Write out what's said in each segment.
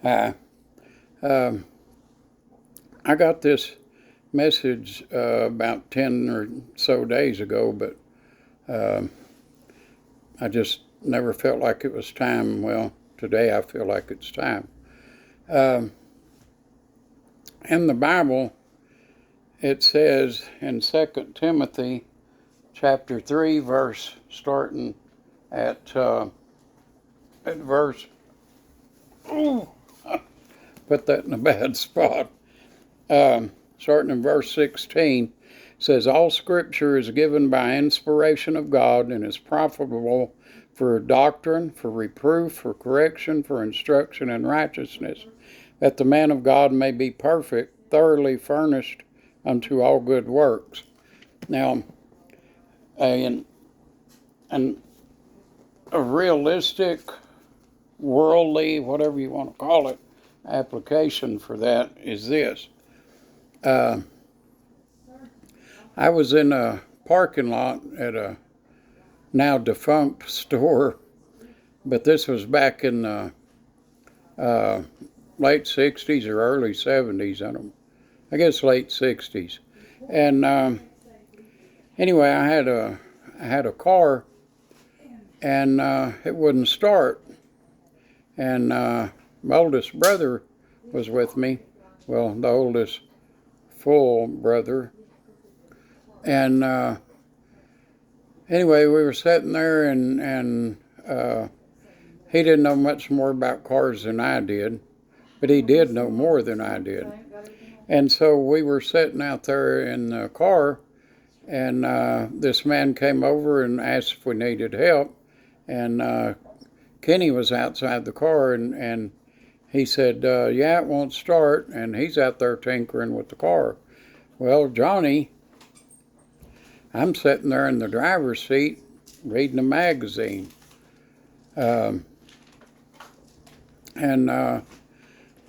Hi. Um, I got this message about 10 or so days ago, but um I just never felt like it was time. Well, today I feel like it's time. Um, in the Bible, it says in 2 Timothy chapter 3, verse starting at verse, ooh, put that in a bad spot. Starting in verse 16, says, All scripture is given by inspiration of God and is profitable for doctrine, for reproof, for correction, for instruction in righteousness, that the man of God may be perfect, thoroughly furnished unto all good works. Now, in a realistic, worldly, whatever you want to call it, application for that is this. Uh, I was in a parking lot at a now defunct store, but this was back in the uh, late 60s or early 70s. I guess late 60s. And anyway, I had a car, and it wouldn't start. And my oldest brother was with me. Well, the oldest full brother. And anyway, we were sitting there, and he didn't know much more about cars than I did, but he did know more than I did. And so we were sitting out there in the car, and this man came over and asked if we needed help. And Kenny was outside the car, and he said, yeah, it won't start. And he's out there tinkering with the car. Well, Johnny, I'm sitting there in the driver's seat reading a magazine. Um, and my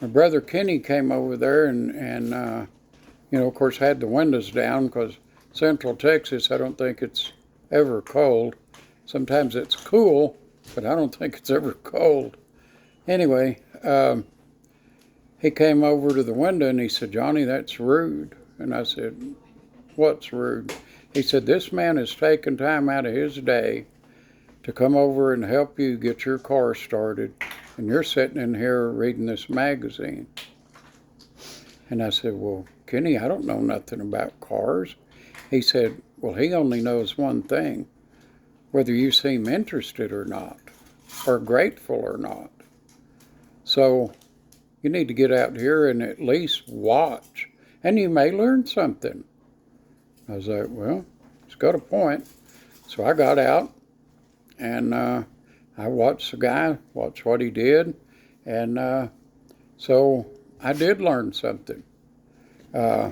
brother Kenny came over there and of course, had the windows down because Central Texas, I don't think it's ever cold. Sometimes it's cool, but I don't think it's ever cold. Anyway, he came over to the window and he said, Johnny, that's rude. And I said, what's rude? He said, this man has taken time out of his day to come over and help you get your car started, and you're sitting in here reading this magazine. And I said, well, Kenny, I don't know nothing about cars. He said, well, he only knows one thing, whether you seem interested or not, or grateful or not. So you need to get out here and at least watch, and you may learn something. I was like, well, he's got a point. So I got out, and I watched the guy, watched what he did, and so I did learn something. Uh,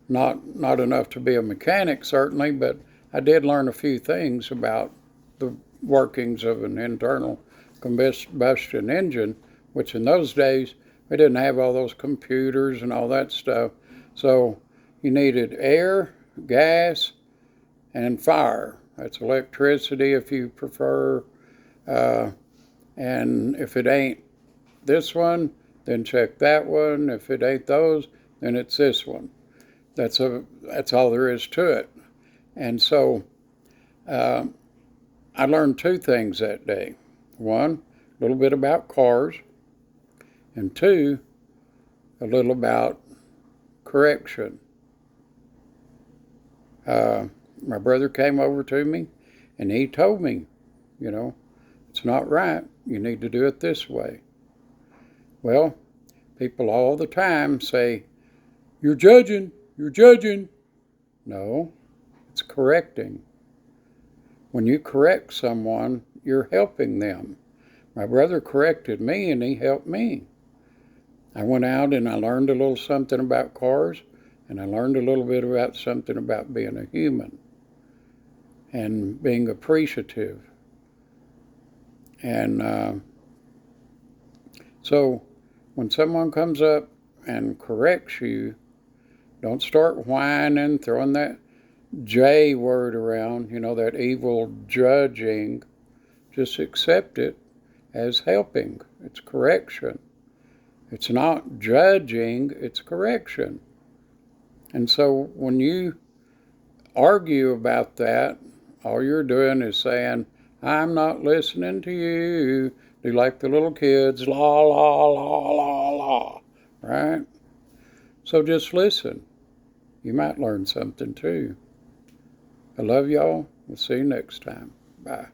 not enough to be a mechanic, certainly, but I did learn a few things about the workings of an internal combustion engine, which in those days, we didn't have all those computers and all that stuff. So you needed air, gas, and fire. That's electricity if you prefer. And if it ain't this one, then check that one. If it ain't those, then it's this one. That's all there is to it. And so I learned two things that day. One, a little bit about cars, and two, a little about correction. My brother came over to me, and he told me, it's not right. You need to do it this way. Well, people all the time say, you're judging. No, it's correcting. When you correct someone, you're helping them. My brother corrected me, and he helped me. I went out and I learned a little something about cars, and I learned a little bit about something about being a human and being appreciative. And so when someone comes up and corrects you, don't start whining, throwing that J word around, that evil judging. Just accept it as helping. It's correction. It's not judging, it's correction. And so when you argue about that, all you're doing is saying, I'm not listening to you. Do like the little kids, la, la, la, la, la, right? So just listen. You might learn something too. I love y'all. We'll see you next time. Bye.